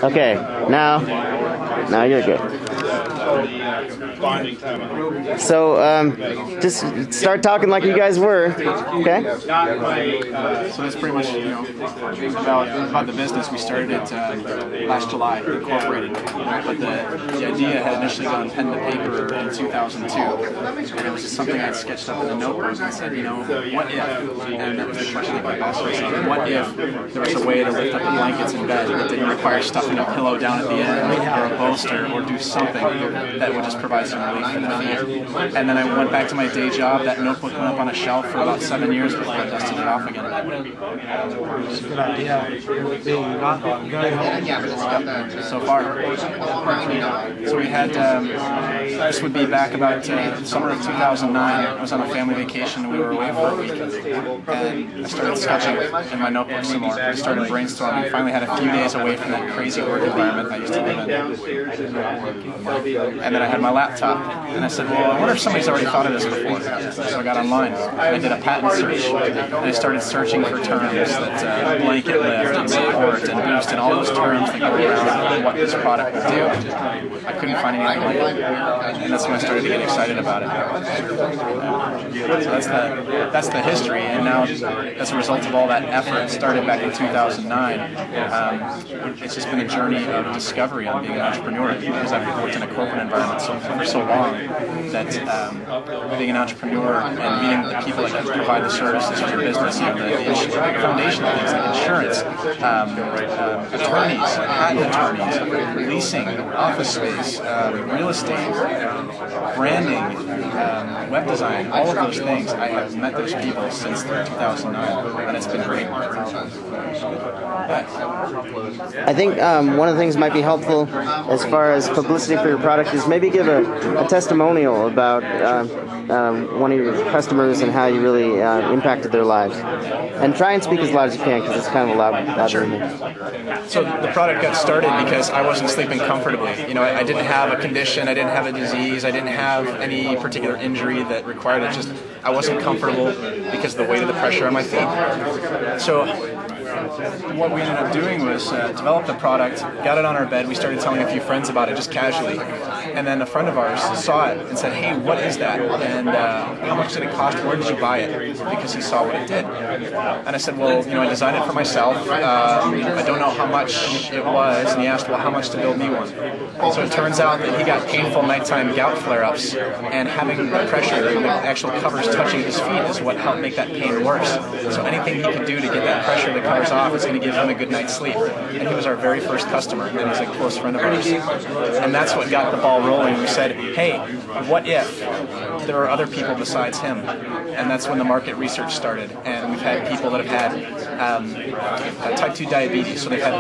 Okay, now you're good. So, just start talking like you guys were, okay? So that's pretty much, about the business. We started it last July, incorporated. But the idea had initially gone pen to paper in 2002. And it was just something I had sketched up in a notebook and said, what if? And that was the question that my boss was saying. What if there was a way to lift up the blankets in bed that didn't require stuffing a pillow down at the end or a bolster or do something that would just provide some relief for the feet. And then I went back to my day job. That notebook went up on a shelf for about 7 years before I dusted it off again. It's a good idea. So far. So we had, this would be back about summer of 2009. I was on a family vacation and we were away for a week. And I started sketching in my notebook some more. I started brainstorming. Finally had a few days away from that crazy work environment I used to live in. And then I had my laptop. And I said, well, I wonder if somebody's already thought of this before. So I got online. I did a patent search. And I started searching for terms that blanket lift and support and boost and all those terms that go around what this product would do. I couldn't find anything like it. And that's when I started to get excited about it. So that's the history. And now, as a result of all that effort, started back in 2009, it's just been a journey of discovery on being an entrepreneur, because I've worked in a corporate environment for so long that being an entrepreneur and meeting the people that can provide the services for your business, the foundational things like insurance, attorneys, patent attorneys, leasing, office space, real estate, branding, web design, all of those things. I have met those people since 2009, and it's been great. I think one of the things might be helpful as far as publicity for your product is maybe give a testimonial about one of your customers and how you really impacted their lives. And try and speak as loud as you can, because it's kind of a loud room. So the product got started because I wasn't sleeping comfortably. I didn't have a condition, I didn't have a disease, I didn't have any particular injury that required it. Just I wasn't comfortable because of the weight of the pressure on my feet. So what we ended up doing was develop the product, got it on our bed, we started telling a few friends about it just casually, and then a friend of ours saw it and said, hey, what is that? And how much did it cost? Where did you buy it? Because he saw what it did. And I said, well, I designed it for myself. I don't know how much it was. And he asked, well, how much to build me one? And so it turns out that he got painful nighttime gout flare-ups, and having the pressure, the actual covers touching his feet is what helped make that pain worse. So anything he could do to get that pressure of the covers off is going to give him a good night's sleep. And he was our very first customer, and he's a close friend of ours. And that's what got the ball rolling. We said, hey, what if there are other people besides him? And that's when the market research started. And we've had people that have had type 2 diabetes, so they've had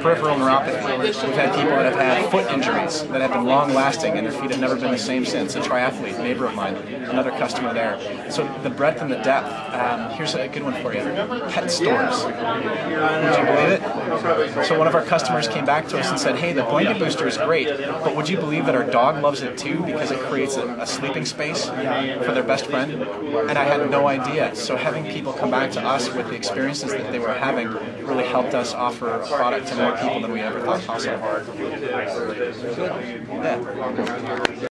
peripheral neuropathy. We've had people that have had foot injuries that have been long-lasting, and their feet have never been the same since. A triathlete, neighbor of mine, another customer there. So the breadth and the depth. Here's a good one for you. Pet stores. Would you believe it? So one of our customers came back to us and said, hey, the blanket booster is great, but would you believe that our dog loves it too, because it creates a sleeping space for their best friend? And I had no idea. So having people come back to us with the experiences that they were having really helped us offer a product to more people than we ever thought possible. Yeah.